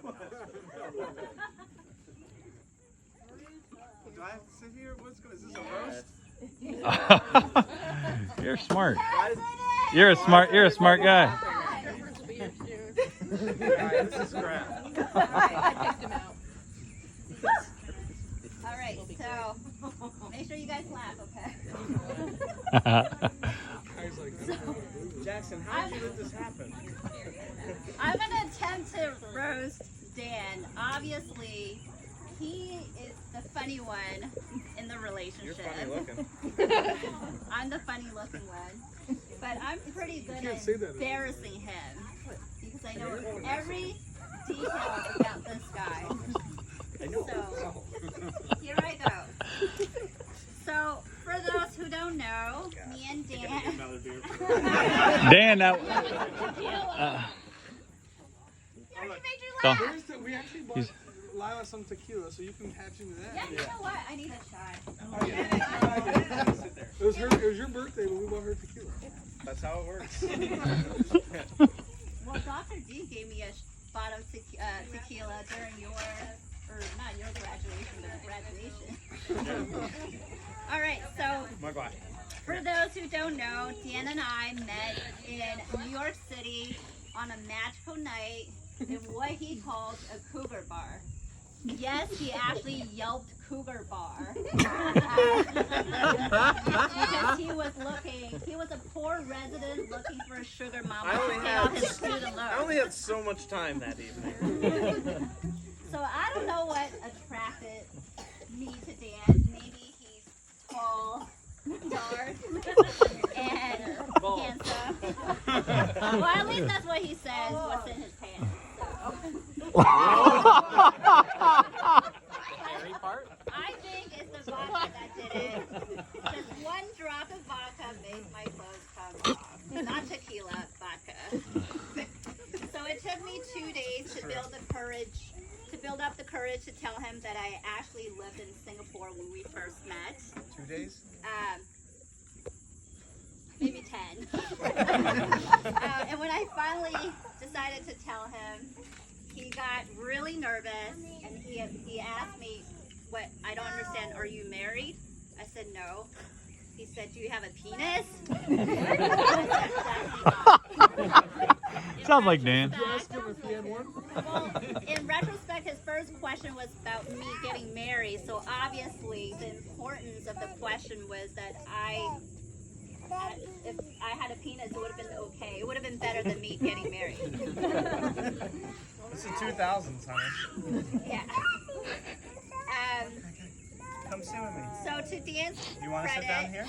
Do I have to sit here? Is this a roast? You're smart. You're a smart guy. Alright, this is crap. Alright, so make sure you guys laugh, okay? Jackson, how did you let this happen? I'm gonna attempt to roast Dan. Obviously, he is the funny one in the relationship. You're funny looking. I'm the funny looking one. But I'm pretty good at embarrassing him because I know every detail about this guy. So, here I go. So, for those who don't know, me and Dan. Dan, now. We actually bought Lila some tequila, so you can hatch into that. Yeah, you know what? I need a shot. It was your birthday when we bought her tequila. That's how it works. Well, Dr. D gave me a bottle of tequila during not your graduation, but graduation. All right, so for those who don't know, Dan and I met in New York City on a magical night in what he called a cougar bar. Yes, he actually yelped cougar bar. Because he was a poor resident looking for a sugar mama to pay off his student loan. I only had so much time that evening. So I don't know what attracted me to Dan. Maybe he's tall, dark, and handsome. Well, at least that's what he says, what's in his pants. So. I think it's the vodka that did it. Just one drop of vodka makes my clothes come off. Not tequila, vodka. So it took me 2 days to build up the courage to tell him that I actually lived in Singapore when we first met. 2 days? Maybe 10. And when I finally decided to tell him, he got really nervous and he asked me, "What? I don't understand. Are you married?" I said no. He said, "Do you have a penis?" Sounds like Dan. Well, in retrospect, his first question was about me getting married. So obviously, the importance of the question was that if I had a penis, it would have been okay. It would have been better than me getting married. It's the 2000s, honey. Yeah. Come sit with me. So to Dan's You want to sit down here?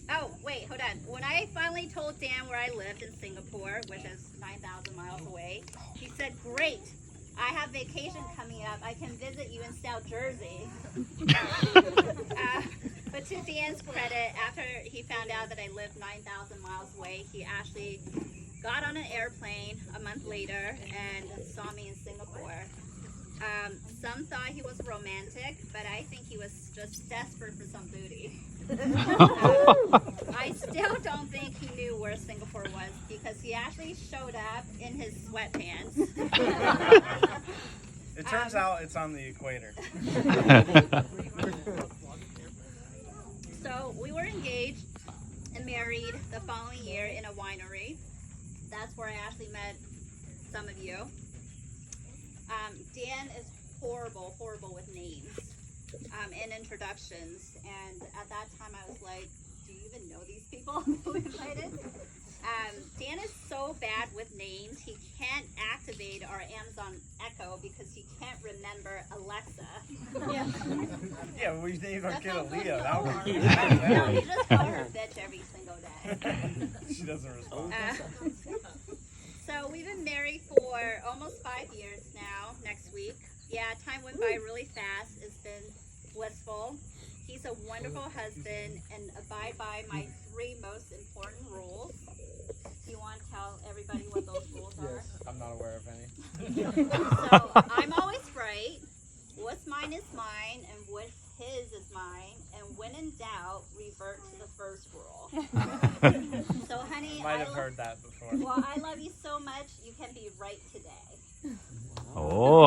Oh, wait, hold on. When I finally told Dan where I lived in Singapore, which is 9,000 miles away, he said, "Great. I have vacation coming up. I can visit you in South Jersey." But to Dan's credit, after he found out that I lived 9,000 miles away, he actually got on an airplane a month later and saw me in Singapore. Some thought he was romantic, but I think he was just desperate for some booty. I still don't think he knew where Singapore was because he actually showed up in his sweatpants. It turns out it's on the equator. So we were engaged and married the following year in a winery. That's where I actually met some of you. Dan is horrible with names and introductions. And at that time I was like, do you even know these people who invited? Dan is so bad with names, he can't activate our Amazon Echo because he can't remember Alexa. Yeah, we named our kid Aaliyah. That would be No, he just calls her bitch every single day. She doesn't respond. So we've been married for almost 5 years now, next week. Yeah, time went by really fast. It's been blissful. He's a wonderful husband and abide by my 3 most important rules. Do you want to tell everybody what those rules are? I'm not aware of any. So I'm always right. What's mine is mine, and what his is mine. And when in doubt, revert to the first rule. So, honey, Might have heard that before. Well, I love you so much. You can be right today. Oh.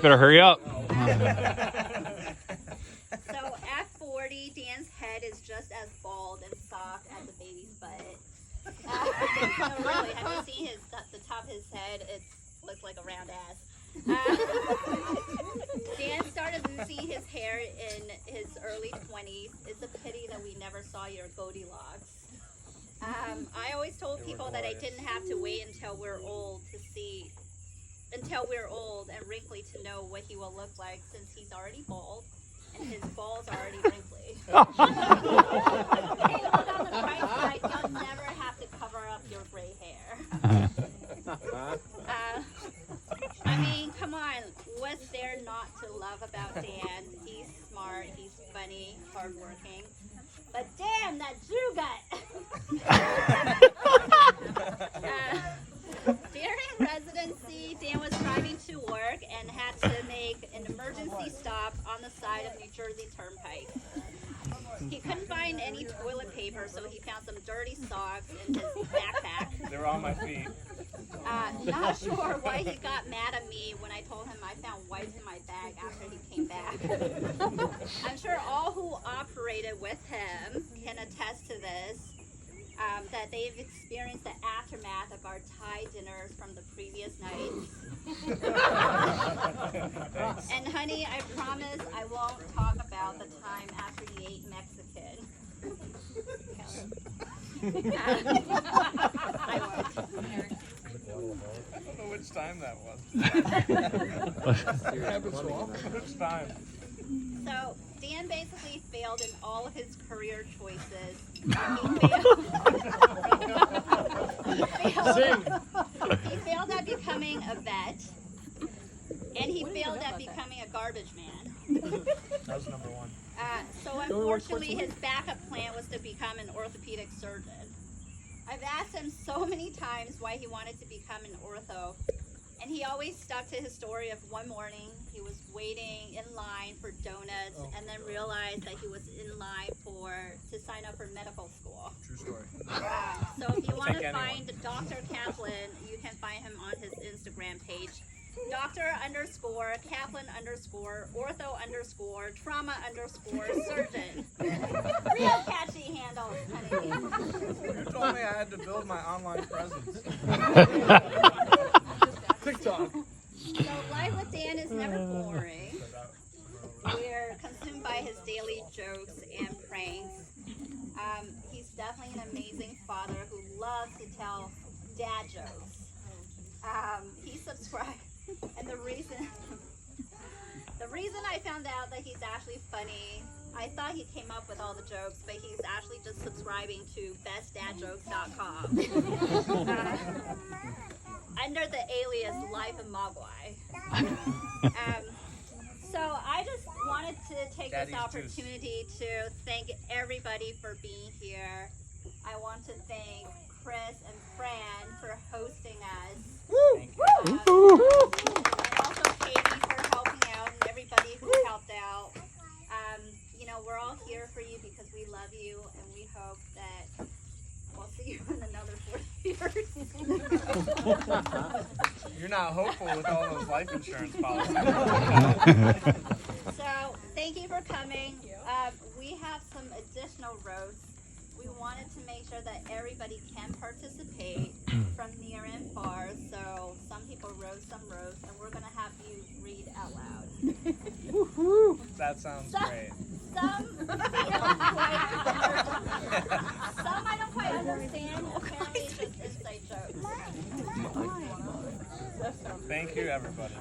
Better hurry up. So at 40, Dan's head is just as bald and soft as a baby's butt. No, really, have you seen the top of his head? It looks like a round ass. Dan started losing his hair in his early 20s. It's a pity that we never saw your Goldilocks. I always told people that I didn't have to wait until we're old and wrinkly to know what he will look like, since he's already bald and his balls are already wrinkly. Hey, look on the bright side, you'll never have to cover up your gray hair. I mean, come on, what's there not to love about Dan? He's smart, he's funny, hardworking. But damn, that Jew gut! During residency, Dan was driving to work and had to make an emergency stop on the side of New Jersey Turnpike. He couldn't find any toilet paper, so he found some dirty socks in his backpack. They were on my feet. Not sure why he got mad at me when I told him I found wipes in my bag after he came back. I'm sure all who operated with him can attest to this, that they've experienced the aftermath of our Thai dinners from the previous nights. And honey, I promise I won't talk about the time after he ate Mexican. I won't. I don't know which time that was. Which time? So Dan basically failed in all of his career choices. He failed at becoming a vet, and he failed at becoming a garbage man. That was number one. So unfortunately, his backup plan was to become an orthopedic surgeon. I've asked him so many times why he wanted to become an ortho, and he always stuck to his story of one morning he was waiting in line for donuts and then realized that he was in line to sign up for medical school. True story. So if you want to Take find Dr. Kaplan, you can find him on his Instagram page. Dr_Kaplan_ortho_trauma_surgeon. Real catchy handles, honey. You told me I had to build my online presence. TikTok. So life with Dan is never boring. We're consumed by his daily jokes and pranks. He's definitely an amazing father who loves to tell dad jokes. He subscribed, and the reason I found out that he's actually funny, I thought he came up with all the jokes, but he's actually just subscribing to bestdadjokes.com under the alias Life of Mogwai. So I just wanted to take Daddy's this opportunity to thank everybody for being here. I want to thank Chris and Fran for hosting us. Thank you. And also Katie for helping out, and everybody who helped out. We're all here for you because we love you, and we hope that we'll see you in another 40 years. You're not hopeful with all those life insurance policies. So thank you for coming. We have some additional roasts. We wanted to make sure that everybody can participate from near and far. So some people wrote some roasts, and we're going to have you read out loud. That sounds great. Some I don't quite understand. Apparently it's just inside jokes. Thank you, everybody.